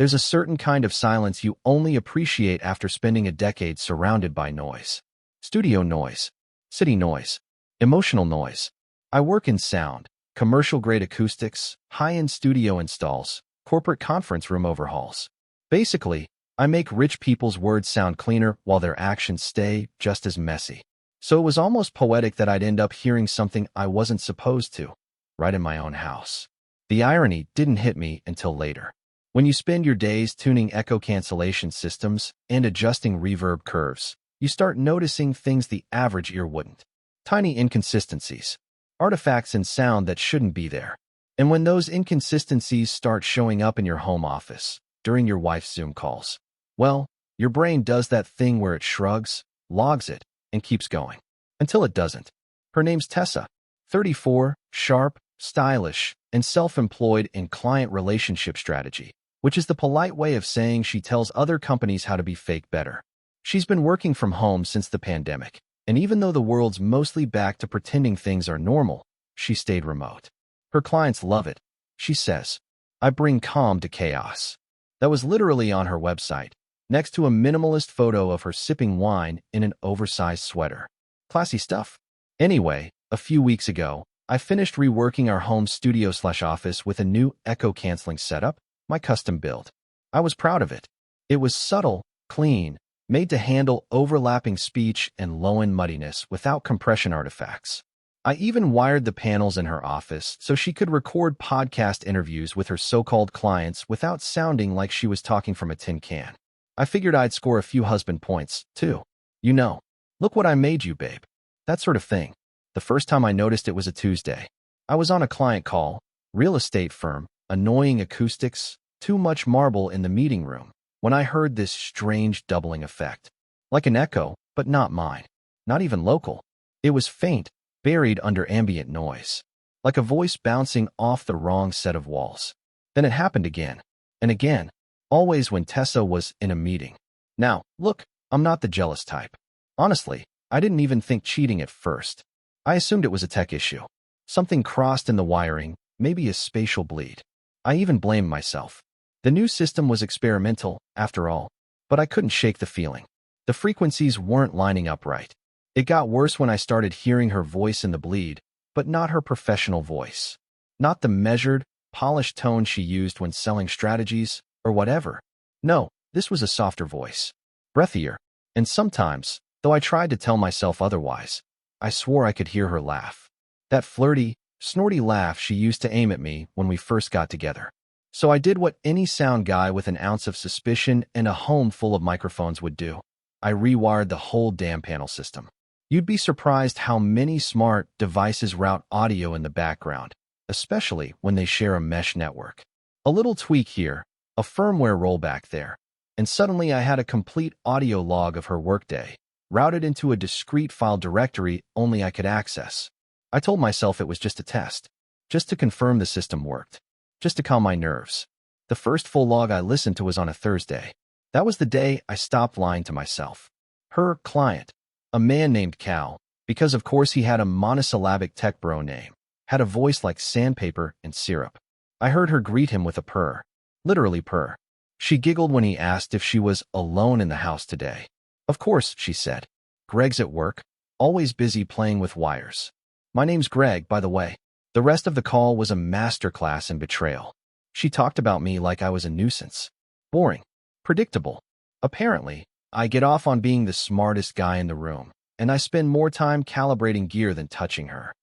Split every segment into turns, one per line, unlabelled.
There's a certain kind of silence you only appreciate after spending a decade surrounded by noise. Studio noise, city noise, emotional noise. I work in sound, commercial-grade acoustics, high-end studio installs, corporate conference room overhauls. Basically, I make rich people's words sound cleaner while their actions stay just as messy. So it was almost poetic that I'd end up hearing something I wasn't supposed to, right in my own house. The irony didn't hit me until later. When you spend your days tuning echo cancellation systems and adjusting reverb curves, you start noticing things the average ear wouldn't. Tiny inconsistencies, artifacts in sound that shouldn't be there. And when those inconsistencies start showing up in your home office, during your wife's Zoom calls, well, your brain does that thing where it shrugs, logs it, and keeps going. Until it doesn't. Her name's Tessa, 34, sharp, stylish, and self-employed in client relationship strategy, which is the polite way of saying she tells other companies how to be fake better. She's been working from home since the pandemic, and even though the world's mostly back to pretending things are normal, she stayed remote. Her clients love it. She says, "I bring calm to chaos." That was literally on her website, next to a minimalist photo of her sipping wine in an oversized sweater. Classy stuff. Anyway, a few weeks ago, I finished reworking our home studio/office with a new echo-canceling setup, my custom build. I was proud of it. It was subtle, clean, made to handle overlapping speech and low-end muddiness without compression artifacts. I even wired the panels in her office so she could record podcast interviews with her so-called clients without sounding like she was talking from a tin can. I figured I'd score a few husband points, too. You know, "Look what I made you, babe." That sort of thing. The first time I noticed it was a Tuesday. I was on a client call, real estate firm, annoying acoustics, too much marble in the meeting room, when I heard this strange doubling effect. Like an echo, but not mine. Not even local. It was faint, buried under ambient noise. Like a voice bouncing off the wrong set of walls. Then it happened again. And again. Always when Tessa was in a meeting. Now, look, I'm not the jealous type. Honestly, I didn't even think cheating at first. I assumed it was a tech issue. Something crossed in the wiring, maybe a spatial bleed. I even blamed myself. The new system was experimental, after all, but I couldn't shake the feeling. The frequencies weren't lining up right. It got worse when I started hearing her voice in the bleed, but not her professional voice. Not the measured, polished tone she used when selling strategies, or whatever. No, this was a softer voice. Breathier. And sometimes, though I tried to tell myself otherwise, I swore I could hear her laugh. That flirty, snorty laugh she used to aim at me when we first got together. So I did what any sound guy with an ounce of suspicion and a home full of microphones would do. I rewired the whole damn panel system. You'd be surprised how many smart devices route audio in the background, especially when they share a mesh network. A little tweak here, a firmware rollback there, and suddenly I had a complete audio log of her workday, routed into a discrete file directory only I could access. I told myself it was just a test, just to confirm the system worked, just to calm my nerves. The first full log I listened to was on a Thursday. That was the day I stopped lying to myself. Her client, a man named Cal, because of course he had a monosyllabic tech bro name, had a voice like sandpaper and syrup. I heard her greet him with a purr. Literally purr. She giggled when he asked if she was alone in the house today. Of course, she said. Greg's at work, always busy playing with wires. My name's Greg, by the way. The rest of the call was a masterclass in betrayal. She talked about me like I was a nuisance. Boring. Predictable. Apparently, I get off on being the smartest guy in the room, and I spend more time calibrating gear than touching her.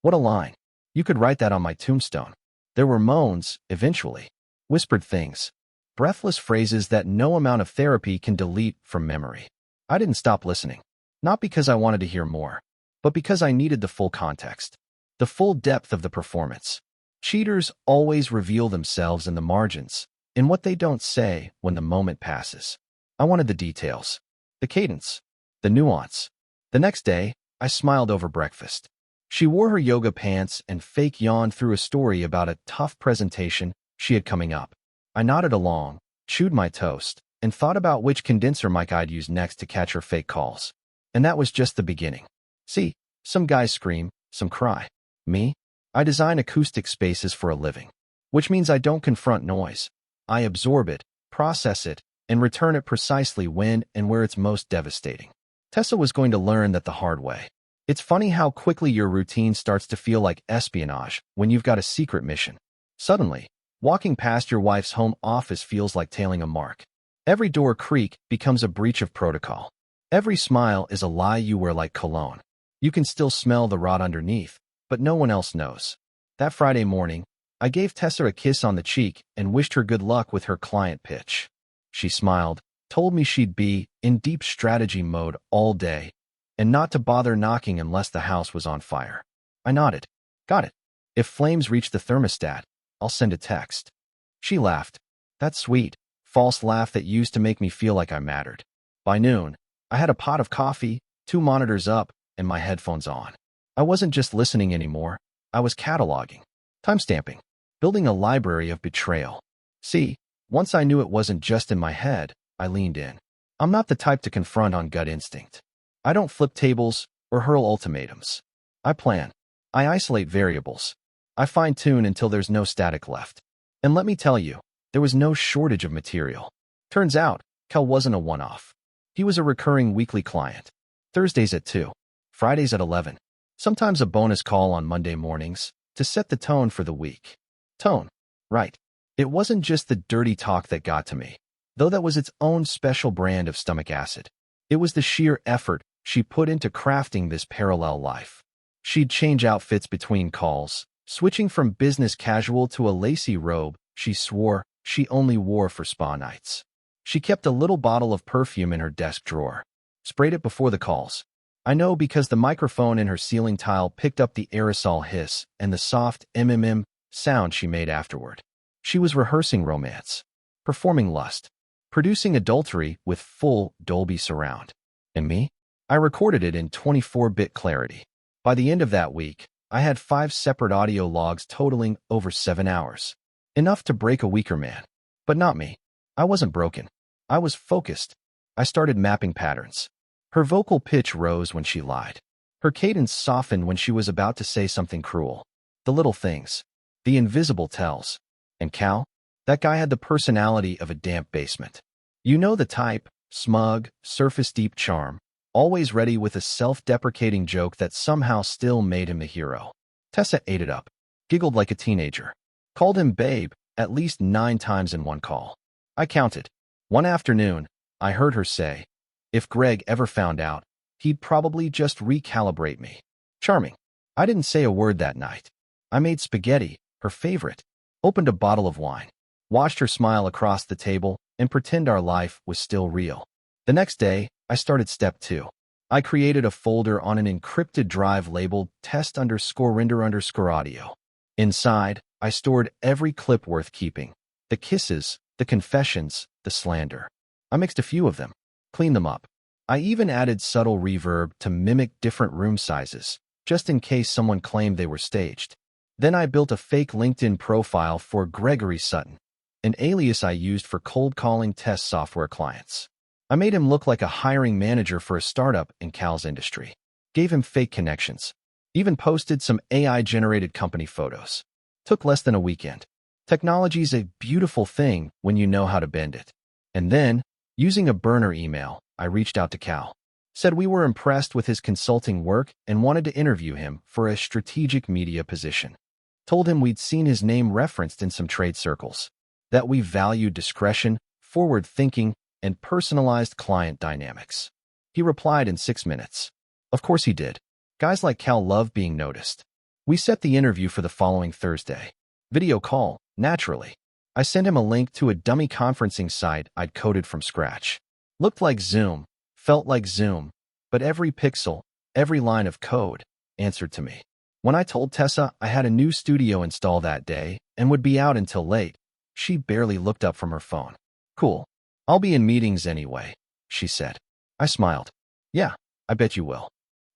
What a line. You could write that on my tombstone. There were moans, eventually. Whispered things. Breathless phrases that no amount of therapy can delete from memory. I didn't stop listening. Not because I wanted to hear more, but because I needed the full context. The full depth of the performance. Cheaters always reveal themselves in the margins, in what they don't say when the moment passes. I wanted the details. The cadence. The nuance. The next day, I smiled over breakfast. She wore her yoga pants and fake yawned through a story about a tough presentation she had coming up. I nodded along, chewed my toast, and thought about which condenser mic I'd use next to catch her fake calls. And that was just the beginning. See, some guys scream, some cry. Me? I design acoustic spaces for a living. Which means I don't confront noise. I absorb it, process it, and return it precisely when and where it's most devastating. Tessa was going to learn that the hard way. It's funny how quickly your routine starts to feel like espionage when you've got a secret mission. Suddenly, walking past your wife's home office feels like tailing a mark. Every door creak becomes a breach of protocol. Every smile is a lie you wear like cologne. You can still smell the rot underneath, but no one else knows. That Friday morning, I gave Tessa a kiss on the cheek and wished her good luck with her client pitch. She smiled, told me she'd be in deep strategy mode all day, and not to bother knocking unless the house was on fire. I nodded. Got it. If flames reach the thermostat, I'll send a text. She laughed. That sweet, false laugh that used to make me feel like I mattered. By noon, I had a pot of coffee, 2 monitors up, and my headphones on. I wasn't just listening anymore. I was cataloging, timestamping, building a library of betrayal. See, once I knew it wasn't just in my head, I leaned in. I'm not the type to confront on gut instinct. I don't flip tables or hurl ultimatums. I plan. I isolate variables. I fine-tune until there's no static left. And let me tell you, there was no shortage of material. Turns out, Kel wasn't a one-off. He was a recurring weekly client. Thursdays at 2, Fridays at 11. Sometimes a bonus call on Monday mornings to set the tone for the week. Tone. Right. It wasn't just the dirty talk that got to me, though that was its own special brand of stomach acid. It was the sheer effort she put into crafting this parallel life. She'd change outfits between calls, switching from business casual to a lacy robe she swore she only wore for spa nights. She kept a little bottle of perfume in her desk drawer, sprayed it before the calls. I know because the microphone in her ceiling tile picked up the aerosol hiss and the soft mmm sound she made afterward. She was rehearsing romance, performing lust, producing adultery with full Dolby surround. And me? I recorded it in 24-bit clarity. By the end of that week, I had 5 separate audio logs totaling over 7 hours. Enough to break a weaker man. But not me. I wasn't broken. I was focused. I started mapping patterns. Her vocal pitch rose when she lied. Her cadence softened when she was about to say something cruel. The little things. The invisible tells. And Cal? That guy had the personality of a damp basement. You know the type, smug, surface-deep charm, always ready with a self-deprecating joke that somehow still made him the hero. Tessa ate it up, giggled like a teenager, called him babe at least 9 times in one call. I counted. One afternoon, I heard her say, if Greg ever found out, he'd probably just recalibrate me. Charming. I didn't say a word that night. I made spaghetti, her favorite, opened a bottle of wine, watched her smile across the table, and pretend our life was still real. The next day, I started step 2. I created a folder on an encrypted drive labeled test_render_audio. Inside, I stored every clip worth keeping. The kisses, the confessions, the slander. I mixed a few of them, cleaned them up. I even added subtle reverb to mimic different room sizes, just in case someone claimed they were staged. Then I built a fake LinkedIn profile for Gregory Sutton, an alias I used for cold calling test software clients. I made him look like a hiring manager for a startup in Cal's industry. Gave him fake connections. Even posted some AI-generated company photos. Took less than a weekend. Technology's a beautiful thing when you know how to bend it. And then, using a burner email, I reached out to Cal. Said we were impressed with his consulting work and wanted to interview him for a strategic media position. Told him we'd seen his name referenced in some trade circles. That we valued discretion, forward thinking, and personalized client dynamics. He replied in 6 minutes. Of course he did. Guys like Cal love being noticed. We set the interview for the following Thursday. Video call, naturally. I sent him a link to a dummy conferencing site I'd coded from scratch. Looked like Zoom, felt like Zoom, but every pixel, every line of code, answered to me. When I told Tessa I had a new studio install that day and would be out until late, she barely looked up from her phone. Cool. I'll be in meetings anyway, she said. I smiled. Yeah, I bet you will.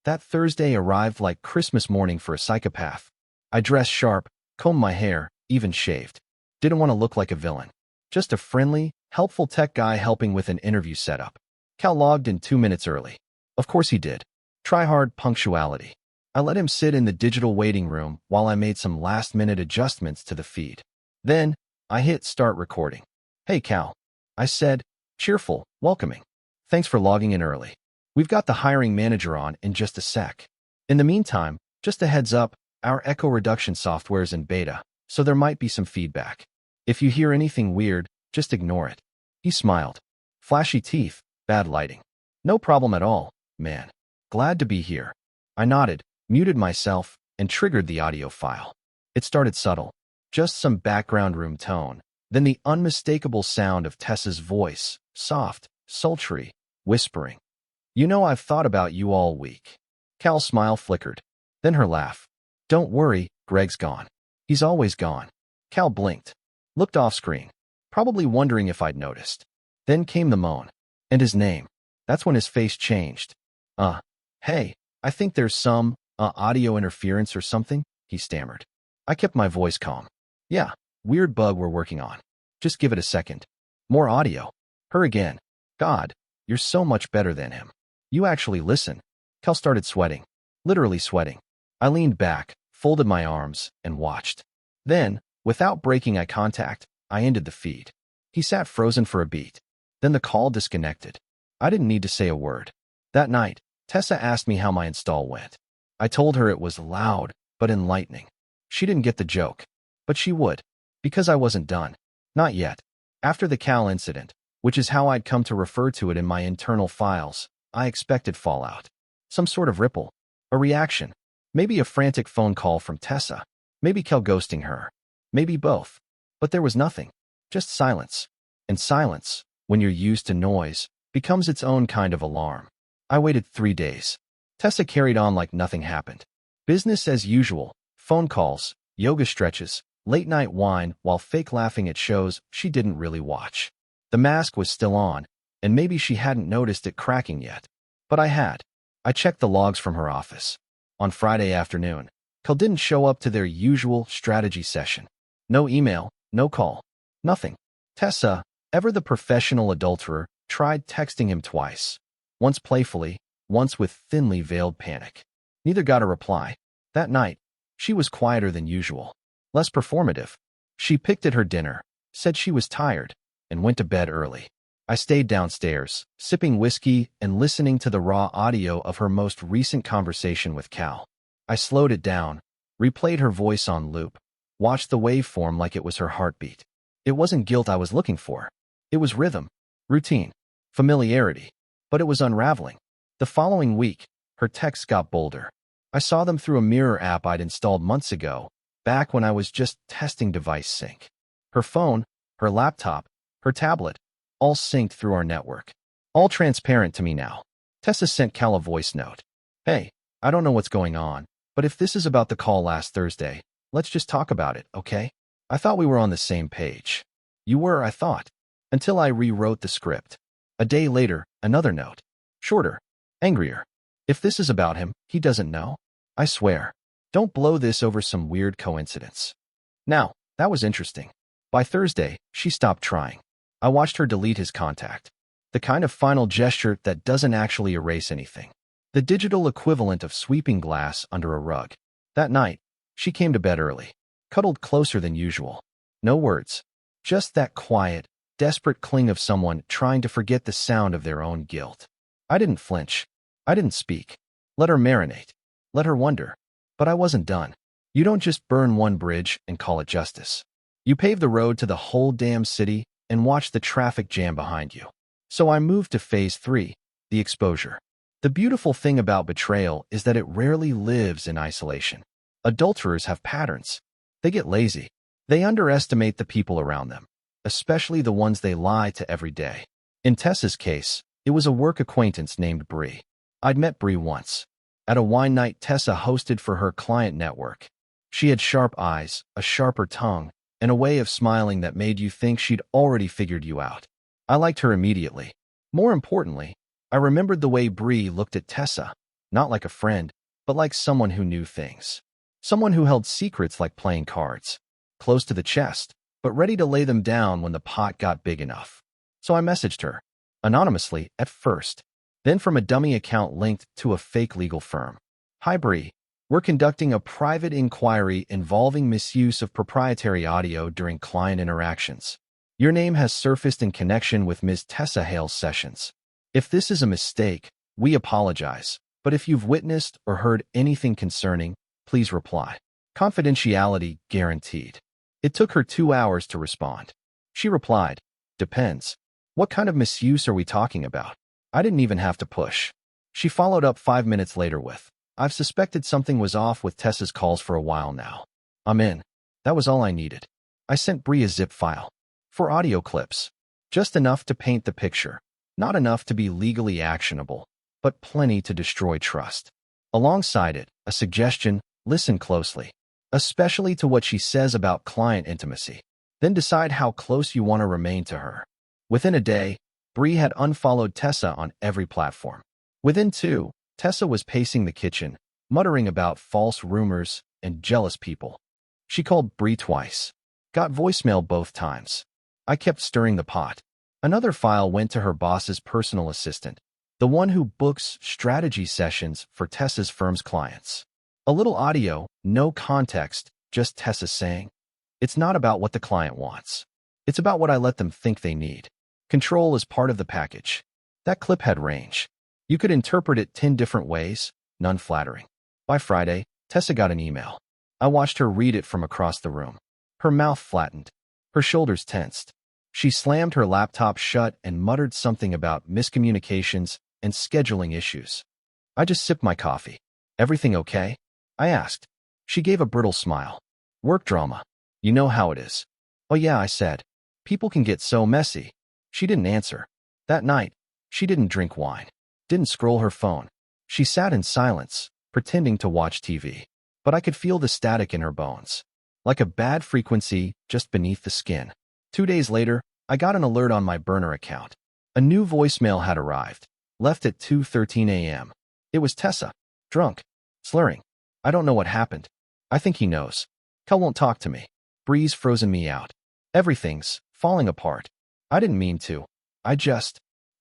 That Thursday arrived like Christmas morning for a psychopath. I dressed sharp, combed my hair, even shaved. Didn't want to look like a villain. Just a friendly, helpful tech guy helping with an interview setup. Cal logged in 2 minutes early. Of course he did. Try hard punctuality. I let him sit in the digital waiting room while I made some last-minute adjustments to the feed. Then, I hit start recording. Hey Cal, I said, cheerful, welcoming. Thanks for logging in early. We've got the hiring manager on in just a sec. In the meantime, just a heads up, our echo reduction software is in beta, so there might be some feedback. If you hear anything weird, just ignore it. He smiled. Flashy teeth, bad lighting. No problem at all, man. Glad to be here. I nodded, muted myself, and triggered the audio file. It started subtle, just some background room tone, then the unmistakable sound of Tessa's voice, soft, sultry, whispering. You know I've thought about you all week. Cal's smile flickered, then her laugh. Don't worry, Greg's gone. He's always gone. Cal blinked, looked off screen, probably wondering if I'd noticed. Then came the moan. And his name. That's when his face changed. Hey, I think there's some, audio interference or something, he stammered. I kept my voice calm. Yeah, weird bug we're working on. Just give it a second. More audio. Her again. God, you're so much better than him. You actually listen. Cal started sweating. Literally sweating. I leaned back, folded my arms, and watched. Then, without breaking eye contact, I ended the feed. He sat frozen for a beat. Then the call disconnected. I didn't need to say a word. That night, Tessa asked me how my install went. I told her it was loud, but enlightening. She didn't get the joke. But she would. Because I wasn't done. Not yet. After the Cal incident, which is how I'd come to refer to it in my internal files, I expected fallout. Some sort of ripple. A reaction. Maybe a frantic phone call from Tessa. Maybe Cal ghosting her. Maybe both. But there was nothing. Just silence. And silence, when you're used to noise, becomes its own kind of alarm. I waited 3 days. Tessa carried on like nothing happened. Business as usual. Phone calls, yoga stretches, late-night wine while fake laughing at shows she didn't really watch. The mask was still on, and maybe she hadn't noticed it cracking yet. But I had. I checked the logs from her office. On Friday afternoon, Cal didn't show up to their usual strategy session. No email, no call, nothing. Tessa, ever the professional adulterer, tried texting him twice. Once playfully, once with thinly veiled panic. Neither got a reply. That night, she was quieter than usual. Less performative. She picked at her dinner, said she was tired, and went to bed early. I stayed downstairs, sipping whiskey and listening to the raw audio of her most recent conversation with Cal. I slowed it down, replayed her voice on loop, watched the waveform like it was her heartbeat. It wasn't guilt I was looking for. It was rhythm, routine, familiarity. But it was unraveling. The following week, her texts got bolder. I saw them through a mirror app I'd installed months ago, back when I was just testing device sync. Her phone, her laptop, her tablet, all synced through our network. All transparent to me now. Tessa sent Cal a voice note. Hey, I don't know what's going on, but if this is about the call last Thursday, let's just talk about it, okay? I thought we were on the same page. You were, I thought. Until I rewrote the script. A day later, another note. Shorter. Angrier. If this is about him, he doesn't know. I swear. Don't blow this over some weird coincidence. Now, that was interesting. By Thursday, she stopped trying. I watched her delete his contact. The kind of final gesture that doesn't actually erase anything. The digital equivalent of sweeping glass under a rug. That night, she came to bed early. Cuddled closer than usual. No words. Just that quiet, desperate cling of someone trying to forget the sound of their own guilt. I didn't flinch. I didn't speak. Let her marinate. Let her wonder. But I wasn't done. You don't just burn one bridge and call it justice. You pave the road to the whole damn city and watch the traffic jam behind you. So I moved to phase 3, the exposure. The beautiful thing about betrayal is that it rarely lives in isolation. Adulterers have patterns. They get lazy. They underestimate the people around them, especially the ones they lie to every day. In Tessa's case, it was a work acquaintance named Bree. I'd met Bree once. At a wine night Tessa hosted for her client network. She had sharp eyes, a sharper tongue, and a way of smiling that made you think she'd already figured you out. I liked her immediately. More importantly, I remembered the way Bree looked at Tessa, not like a friend, but like someone who knew things. Someone who held secrets like playing cards, close to the chest, but ready to lay them down when the pot got big enough. So I messaged her, anonymously at first, then from a dummy account linked to a fake legal firm. Hi Bree, we're conducting a private inquiry involving misuse of proprietary audio during client interactions. Your name has surfaced in connection with Ms. Tessa Hale's sessions. If this is a mistake, we apologize, but if you've witnessed or heard anything concerning, please reply. Confidentiality guaranteed. It took her 2 hours to respond. She replied, "Depends. What kind of misuse are we talking about?" I didn't even have to push. She followed up 5 minutes later with, "I've suspected something was off with Tessa's calls for a while now. I'm in." That was all I needed. I sent Bree a zip file. 4 audio clips. Just enough to paint the picture. Not enough to be legally actionable, but plenty to destroy trust. Alongside it, a suggestion: listen closely, especially to what she says about client intimacy. Then decide how close you want to remain to her. Within a day, Bree had unfollowed Tessa on every platform. Within 2, Tessa was pacing the kitchen, muttering about false rumors and jealous people. She called Bree twice. Got voicemail both times. I kept stirring the pot. Another file went to her boss's personal assistant, the one who books strategy sessions for Tessa's firm's clients. A little audio, no context, just Tessa saying, "It's not about what the client wants. It's about what I let them think they need. Control is part of the package." That clip had range. You could interpret it 10 different ways, none flattering. By Friday, Tessa got an email. I watched her read it from across the room. Her mouth flattened. Her shoulders tensed. She slammed her laptop shut and muttered something about miscommunications and scheduling issues. I just sipped my coffee. "Everything okay?" I asked. She gave a brittle smile. "Work drama. You know how it is." "Oh yeah," I said. "People can get so messy." She didn't answer. That night, she didn't drink wine, didn't scroll her phone. She sat in silence, pretending to watch TV. But I could feel the static in her bones, like a bad frequency just beneath the skin. 2 days later, I got an alert on my burner account. A new voicemail had arrived, left at 2:13 a.m. It was Tessa, drunk, slurring. "I don't know what happened. I think he knows. Cal won't talk to me. Bree's frozen me out. Everything's falling apart. I didn't mean to. I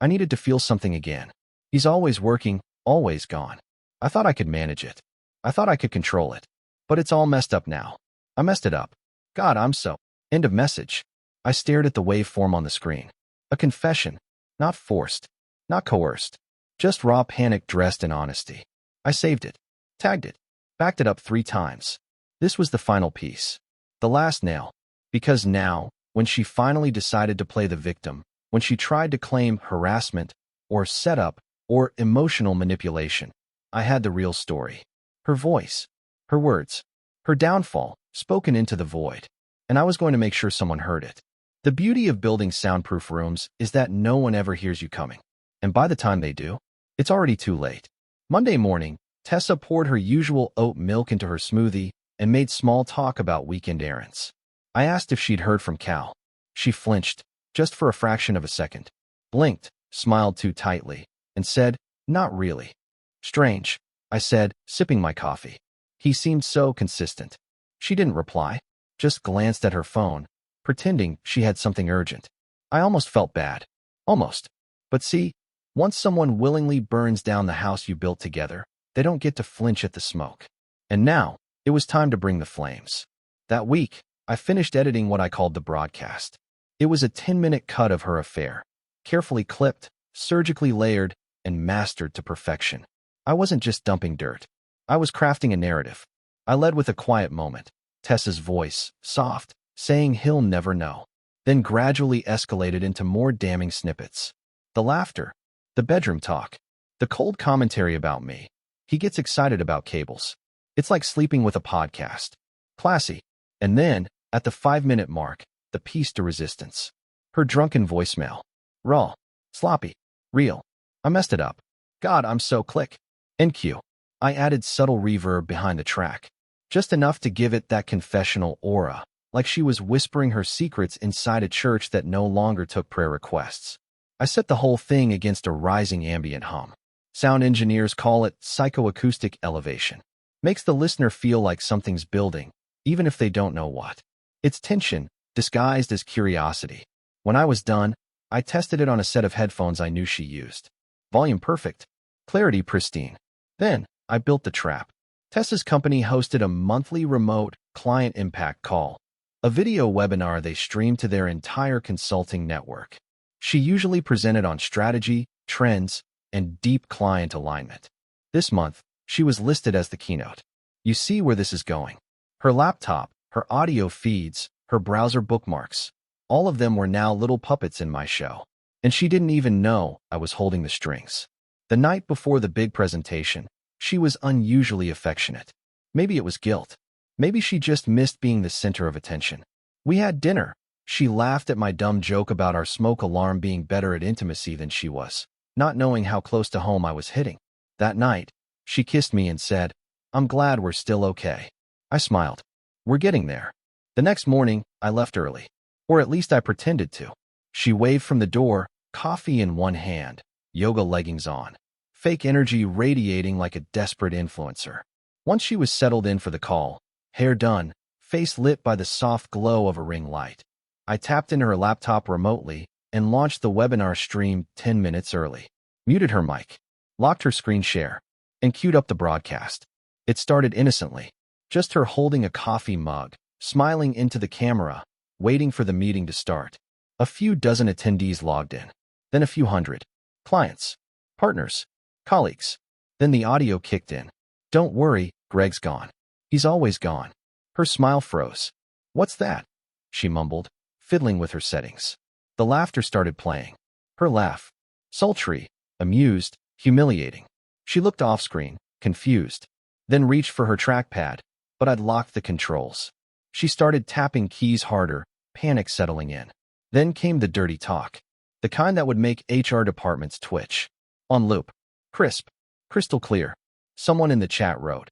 needed to feel something again. He's always working, always gone. I thought I could manage it. I thought I could control it. But it's all messed up now. I messed it up. God, I'm so..." End of message. I stared at the waveform on the screen. A confession. Not forced. Not coerced. Just raw panic dressed in honesty. I saved it. Tagged it. Backed it up 3 times. This was the final piece. The last nail. Because now, when she finally decided to play the victim, when she tried to claim harassment, or setup, or emotional manipulation, I had the real story. Her voice. Her words. Her downfall, spoken into the void. And I was going to make sure someone heard it. The beauty of building soundproof rooms is that no one ever hears you coming. And by the time they do, it's already too late. Monday morning, Tessa poured her usual oat milk into her smoothie and made small talk about weekend errands. I asked if she'd heard from Cal. She flinched, just for a fraction of a second, blinked, smiled too tightly, and said, "Not really." "Strange," I said, sipping my coffee. He seemed so consistent. She didn't reply, just glanced at her phone, pretending she had something urgent. I almost felt bad. Almost. But see, once someone willingly burns down the house you built together, they don't get to flinch at the smoke. And now, it was time to bring the flames. That week, I finished editing what I called the broadcast. It was a 10-minute cut of her affair, carefully clipped, surgically layered, and mastered to perfection. I wasn't just dumping dirt. I was crafting a narrative. I led with a quiet moment, Tessa's voice, soft, saying he'll never know, then gradually escalated into more damning snippets. The laughter, the bedroom talk, the cold commentary about me. He gets excited about cables. It's like sleeping with a podcast. Classy. And then, at the 5-minute mark, the piece de resistance. Her drunken voicemail. Raw. Sloppy. Real. I messed it up. God, I'm so click. NQ. I added subtle reverb behind the track. Just enough to give it that confessional aura, like she was whispering her secrets inside a church that no longer took prayer requests. I set the whole thing against a rising ambient hum. Sound engineers call it psychoacoustic elevation. Makes the listener feel like something's building, even if they don't know what. It's tension, disguised as curiosity. When I was done, I tested it on a set of headphones I knew she used. Volume perfect. Clarity pristine. Then, I built the trap. Tessa's company hosted a monthly remote client impact call. a video webinar they streamed to their entire consulting network. She usually presented on strategy, trends, and deep client alignment. This month, she was listed as the keynote. You see where this is going. Her laptop, her audio feeds, her browser bookmarks, all of them were now little puppets in my show. And she didn't even know I was holding the strings. The night before the big presentation, she was unusually affectionate. Maybe it was guilt. Maybe she just missed being the center of attention. We had dinner. She laughed at my dumb joke about our smoke alarm being better at intimacy than she was, not knowing how close to home I was hitting. That night, she kissed me and said, "I'm glad we're still okay." I smiled. We're getting there. The next morning, I left early. Or at least I pretended to. She waved from the door, coffee in one hand, yoga leggings on, fake energy radiating like a desperate influencer. Once she was settled in for the call, hair done, face lit by the soft glow of a ring light, I tapped into her laptop remotely and launched the webinar stream 10 minutes early, muted her mic, locked her screen share, and queued up the broadcast. It started innocently, just her holding a coffee mug, smiling into the camera, waiting for the meeting to start. A few dozen attendees logged in, then a few hundred. Clients, partners, colleagues. Then the audio kicked in. "Don't worry, Greg's gone. He's always gone." Her smile froze. "What's that?" she mumbled, fiddling with her settings. The laughter started playing. Her laugh. Sultry, amused, humiliating. She looked off-screen, confused, then reached for her trackpad, but I'd locked the controls. She started tapping keys harder, panic settling in. Then came the dirty talk. The kind that would make HR departments twitch. On loop. Crisp. Crystal clear. Someone in the chat wrote,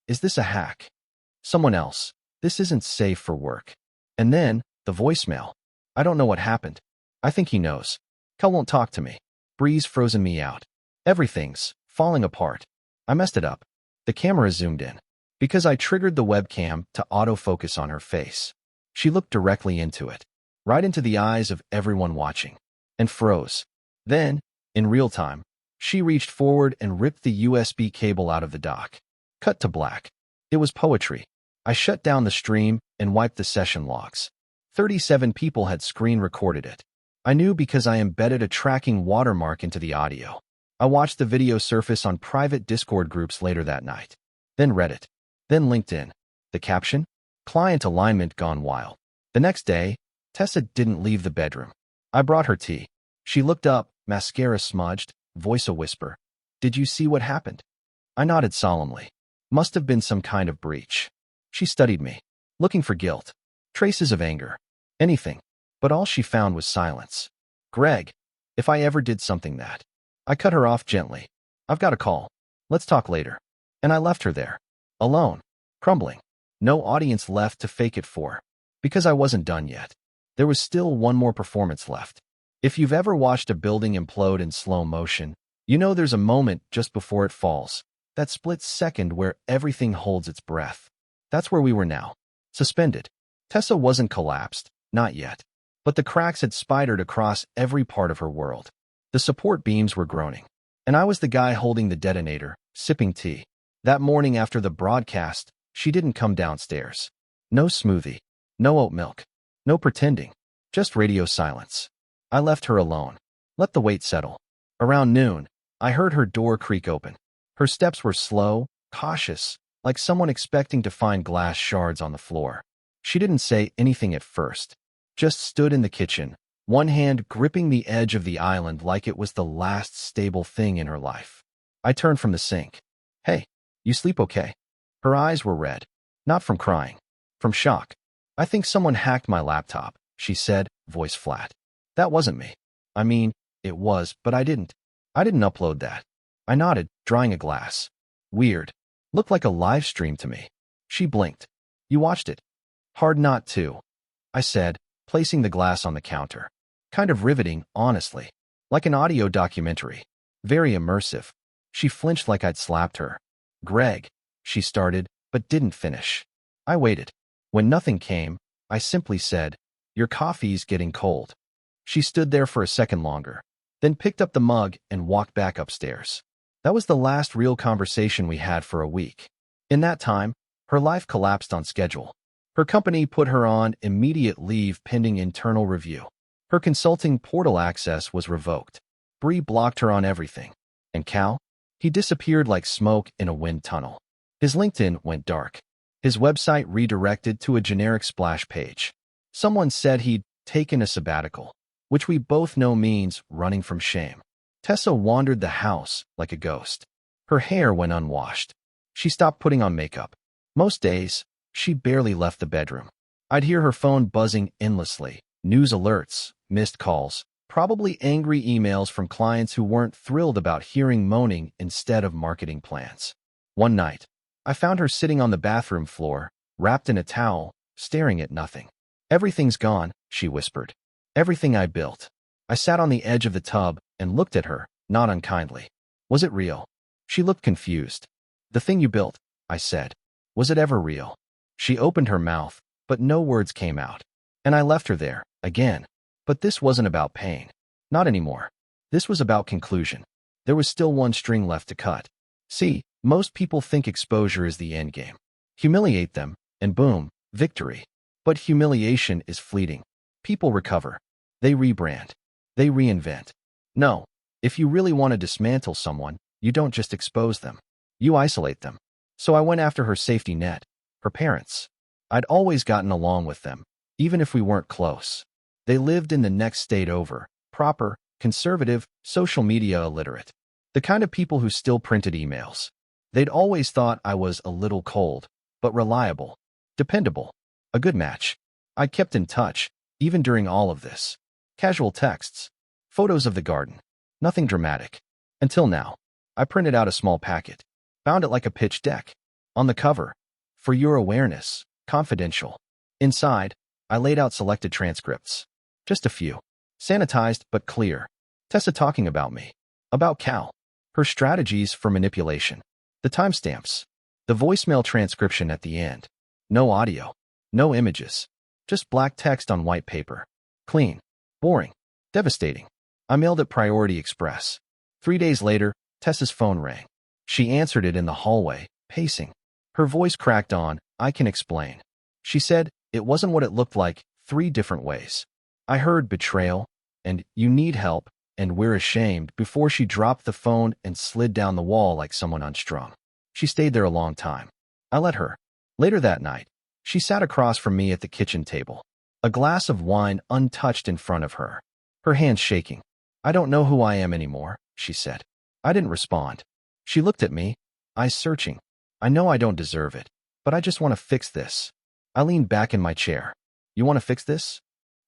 is this a hack? Someone else, "This isn't safe for work." And then, the voicemail. "I don't know what happened. I think he knows. Cal won't talk to me. Bree's frozen me out. Everything's falling apart." I messed it up. The camera zoomed in. Because I triggered the webcam to autofocus on her face. She looked directly into it, right into the eyes of everyone watching, and froze. Then, in real time, she reached forward and ripped the USB cable out of the dock. Cut to black. It was poetry. I shut down the stream and wiped the session logs. 37 people had screen recorded it. I knew because I embedded a tracking watermark into the audio. I watched the video surface on private Discord groups later that night. Then Reddit. Then LinkedIn. The caption? "Client alignment gone wild." The next day, Tessa didn't leave the bedroom. I brought her tea. She looked up, mascara smudged, voice a whisper. "Did you see what happened?" I nodded solemnly. Must have been some kind of breach. She studied me, looking for guilt, traces of anger, anything. But all she found was silence. "Greg, if I ever did something that..." I cut her off gently. "I've got a call. Let's talk later." And I left her there. Alone. Crumbling. No audience left to fake it for. Because I wasn't done yet. There was still one more performance left. If you've ever watched a building implode in slow motion, you know there's a moment just before it falls. That split second where everything holds its breath. That's where we were now. Suspended. Tessa wasn't collapsed. Not yet. But the cracks had spidered across every part of her world. The support beams were groaning. And I was the guy holding the detonator, sipping tea. That morning after the broadcast, she didn't come downstairs. No smoothie. No oat milk. No pretending. Just radio silence. I left her alone. Let the weight settle. Around noon, I heard her door creak open. Her steps were slow, cautious, like someone expecting to find glass shards on the floor. She didn't say anything at first. Just stood in the kitchen, one hand gripping the edge of the island like it was the last stable thing in her life. I turned from the sink. "Hey, you sleep okay?" Her eyes were red. Not from crying. From shock. "I think someone hacked my laptop," she said, voice flat. "That wasn't me. I mean, it was, but I didn't upload that." I nodded, drying a glass. "Weird. Looked like a live stream to me." She blinked. "You watched it?" "Hard not to," I said, placing the glass on the counter. Kind of riveting, honestly. Like an audio documentary. Very immersive. She flinched like I'd slapped her. "Greg," she started, but didn't finish. I waited. When nothing came, I simply said, "Your coffee's getting cold." She stood there for a second longer, then picked up the mug and walked back upstairs. That was the last real conversation we had for a week. In that time, her life collapsed on schedule. Her company put her on immediate leave pending internal review. Her consulting portal access was revoked. Bree blocked her on everything. And Cal? He disappeared like smoke in a wind tunnel. His LinkedIn went dark. His website redirected to a generic splash page. Someone said he'd taken a sabbatical, which we both know means running from shame. Tessa wandered the house like a ghost. Her hair went unwashed. She stopped putting on makeup. Most days, she barely left the bedroom. I'd hear her phone buzzing endlessly, news alerts, missed calls, probably angry emails from clients who weren't thrilled about hearing moaning instead of marketing plans. One night, I found her sitting on the bathroom floor, wrapped in a towel, staring at nothing. "Everything's gone," she whispered. "Everything I built." I sat on the edge of the tub and looked at her, not unkindly. "Was it real?" She looked confused. "The thing you built," I said. "Was it ever real?" She opened her mouth, but no words came out. And I left her there, again. But this wasn't about pain. Not anymore. This was about conclusion. There was still one string left to cut. See, most people think exposure is the endgame. Humiliate them, and boom, victory. But humiliation is fleeting. People recover. They rebrand. They reinvent. No, if you really want to dismantle someone, you don't just expose them. You isolate them. So I went after her safety net, her parents. I'd always gotten along with them, even if we weren't close. They lived in the next state over, proper, conservative, social media illiterate. The kind of people who still printed emails. They'd always thought I was a little cold, but reliable, dependable, a good match. I kept in touch, even during all of this. Casual texts, photos of the garden, nothing dramatic. Until now, I printed out a small packet, bound it like a pitch deck. On the cover, "For your awareness, confidential." Inside, I laid out selected transcripts. Just a few. Sanitized but clear. Tessa talking about me. About Cal. Her strategies for manipulation. The timestamps. The voicemail transcription at the end. No audio. No images. Just black text on white paper. Clean. Boring. Devastating. I mailed it Priority Express. 3 days later, Tessa's phone rang. She answered it in the hallway, pacing. Her voice cracked on, "I can explain." She said it wasn't what it looked like, 3 different ways. I heard betrayal, and "you need help," and "we're ashamed," before she dropped the phone and slid down the wall like someone unstrung. She stayed there a long time. I let her. Later that night, she sat across from me at the kitchen table, a glass of wine untouched in front of her, her hands shaking. "I don't know who I am anymore," she said. I didn't respond. She looked at me, eyes searching. "I know I don't deserve it, but I just want to fix this." I leaned back in my chair. "You want to fix this?"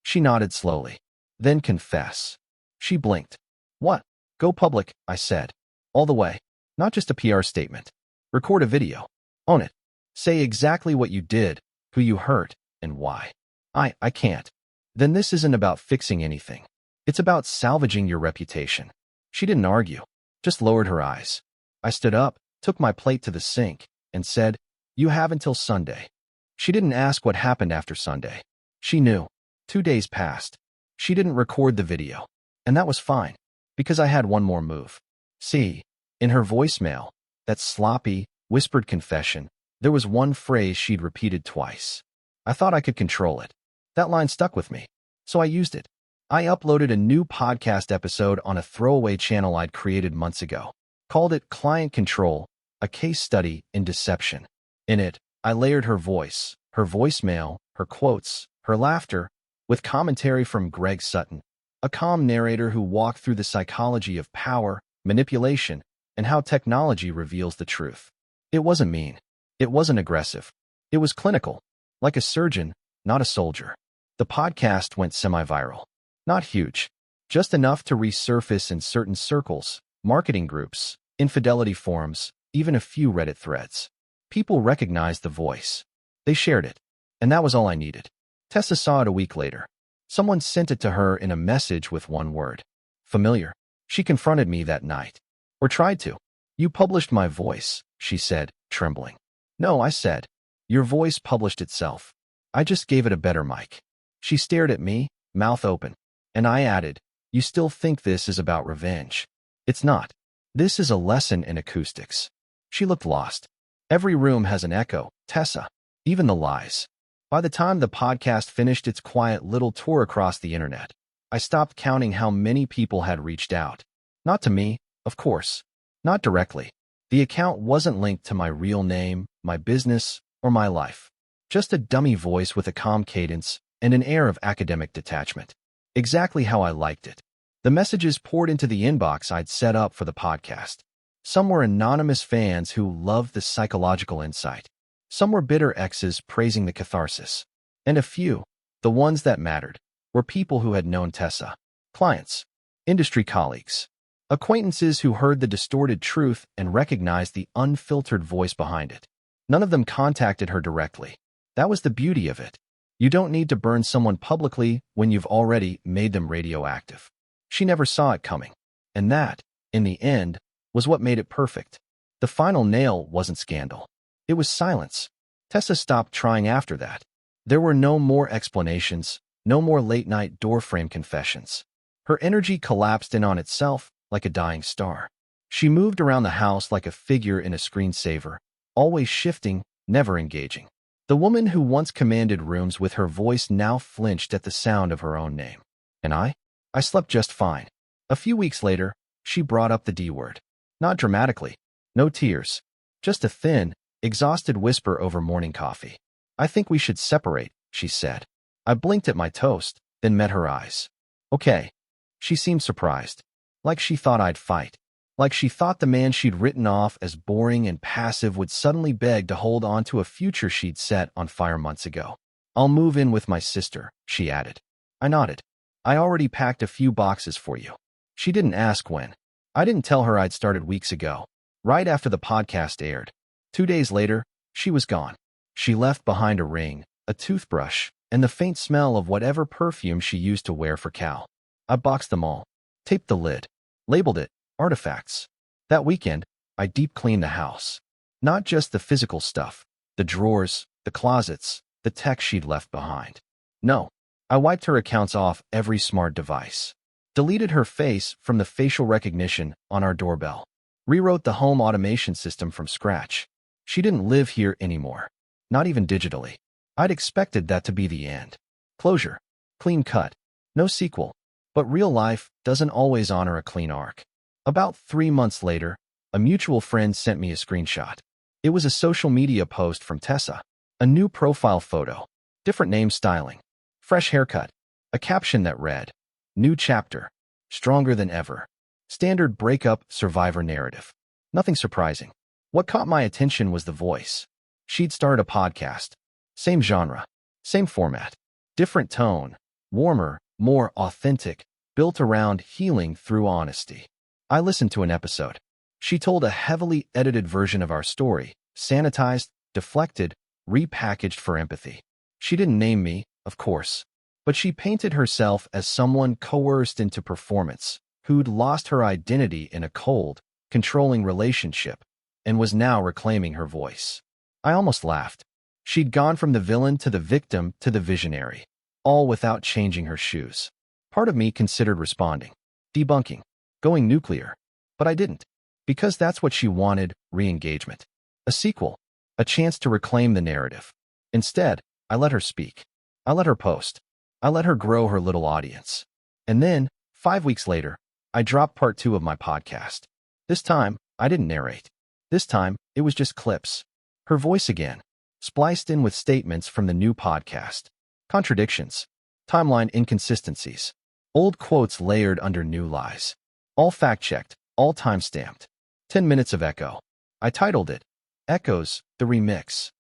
She nodded slowly. "Then confess." She blinked. "What?" "Go public," I said. "All the way. Not just a PR statement. Record a video. Own it. Say exactly what you did, who you hurt, and why." I can't." "Then this isn't about fixing anything. It's about salvaging your reputation." She didn't argue, just lowered her eyes. I stood up, took my plate to the sink, and said, "You have until Sunday." She didn't ask what happened after Sunday. She knew. 2 days passed. She didn't record the video. And that was fine, because I had one more move. See, in her voicemail, that sloppy, whispered confession, there was one phrase she'd repeated twice. I thought I could control it. That line stuck with me, so I used it. I uploaded a new podcast episode on a throwaway channel I'd created months ago. Called it Client Control, a case study in deception. In it, I layered her voice, her voicemail, her quotes, her laughter, with commentary from Greg Sutton, a calm narrator who walked through the psychology of power, manipulation, and how technology reveals the truth. It wasn't mean. It wasn't aggressive. It was clinical, like a surgeon, not a soldier. The podcast went semi-viral. Not huge, just enough to resurface in certain circles, marketing groups, infidelity forums, even a few Reddit threads. People recognized the voice. They shared it. And that was all I needed. Tessa saw it a week later. Someone sent it to her in a message with one word. Familiar. She confronted me that night. Or tried to. "You published my voice," she said, trembling. "No," I said. "Your voice published itself. I just gave it a better mic." She stared at me, mouth open. And I added, "You still think this is about revenge? It's not. This is a lesson in acoustics." She looked lost. "Every room has an echo, Tessa. Even the lies." By the time the podcast finished its quiet little tour across the internet, I stopped counting how many people had reached out. Not to me, of course. Not directly. The account wasn't linked to my real name, my business, or my life. Just a dummy voice with a calm cadence and an air of academic detachment. Exactly how I liked it. The messages poured into the inbox I'd set up for the podcast. Some were anonymous fans who loved the psychological insight. Some were bitter exes praising the catharsis. And a few, the ones that mattered, were people who had known Tessa. Clients, industry colleagues, acquaintances who heard the distorted truth and recognized the unfiltered voice behind it. None of them contacted her directly. That was the beauty of it. You don't need to burn someone publicly when you've already made them radioactive. She never saw it coming. And that, in the end, was what made it perfect. The final nail wasn't scandal. It was silence. Tessa stopped trying after that. There were no more explanations, no more late-night doorframe confessions. Her energy collapsed in on itself like a dying star. She moved around the house like a figure in a screensaver, always shifting, never engaging. The woman who once commanded rooms with her voice now flinched at the sound of her own name. And I slept just fine. A few weeks later, she brought up the D word. Not dramatically. No tears. Just a thin, exhausted whisper over morning coffee. I think we should separate, she said. I blinked at my toast, then met her eyes. Okay. She seemed surprised. Like she thought I'd fight. Like she thought the man she'd written off as boring and passive would suddenly beg to hold on to a future she'd set on fire months ago. I'll move in with my sister, she added. I nodded. I already packed a few boxes for you. She didn't ask when. I didn't tell her I'd started weeks ago, right after the podcast aired. 2 days later, she was gone. She left behind a ring, a toothbrush, and the faint smell of whatever perfume she used to wear for Cal. I boxed them all, taped the lid, labeled it artifacts. That weekend, I deep cleaned the house. Not just the physical stuff, the drawers, the closets, the tech she'd left behind. No, I wiped her accounts off every smart device. Deleted her face from the facial recognition on our doorbell. Rewrote the home automation system from scratch. She didn't live here anymore. Not even digitally. I'd expected that to be the end. Closure. Clean cut. No sequel. But real life doesn't always honor a clean arc. About 3 months later, a mutual friend sent me a screenshot. It was a social media post from Tessa. A new profile photo. Different name styling. Fresh haircut. A caption that read, "New chapter. Stronger than ever." Standard breakup survivor narrative. Nothing surprising. What caught my attention was the voice. She'd started a podcast. Same genre. Same format. Different tone. Warmer, more authentic, built around healing through honesty. I listened to an episode. She told a heavily edited version of our story, sanitized, deflected, repackaged for empathy. She didn't name me, of course, but she painted herself as someone coerced into performance, who'd lost her identity in a cold, controlling relationship, and was now reclaiming her voice. I almost laughed. She'd gone from the villain to the victim to the visionary, all without changing her shoes. Part of me considered responding, debunking, going nuclear, but I didn't, because that's what she wanted, re-engagement. A sequel, a chance to reclaim the narrative. Instead, I let her speak. I let her post. I let her grow her little audience. And then, 5 weeks later, I dropped part 2 of my podcast. This time, I didn't narrate. This time, it was just clips. Her voice again, spliced in with statements from the new podcast. Contradictions. Timeline inconsistencies. Old quotes layered under new lies. All fact-checked, all time-stamped. 10 minutes of echo. I titled it, Echoes, the Remix.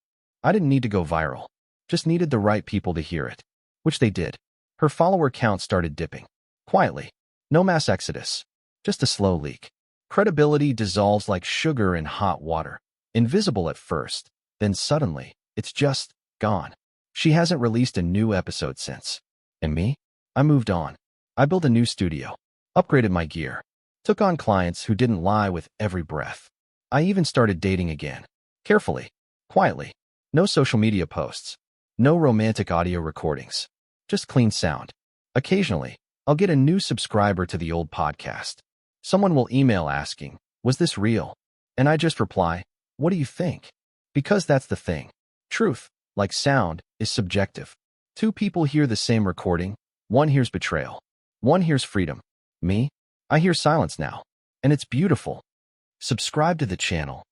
I didn't need to go viral. Just needed the right people to hear it. Which they did. Her follower count started dipping. Quietly. No mass exodus. Just a slow leak. Credibility dissolves like sugar in hot water. Invisible at first. Then suddenly, it's just gone. She hasn't released a new episode since. And me? I moved on. I built a new studio. Upgraded my gear. Took on clients who didn't lie with every breath. I even started dating again. Carefully. Quietly. No social media posts. No romantic audio recordings. Just clean sound. Occasionally, I'll get a new subscriber to the old podcast. Someone will email asking, "Was this real?" And I just reply, "What do you think?" Because that's the thing. Truth, like sound, is subjective. Two people hear the same recording. One hears betrayal. One hears freedom. Me? I hear silence now. And it's beautiful. Subscribe to the channel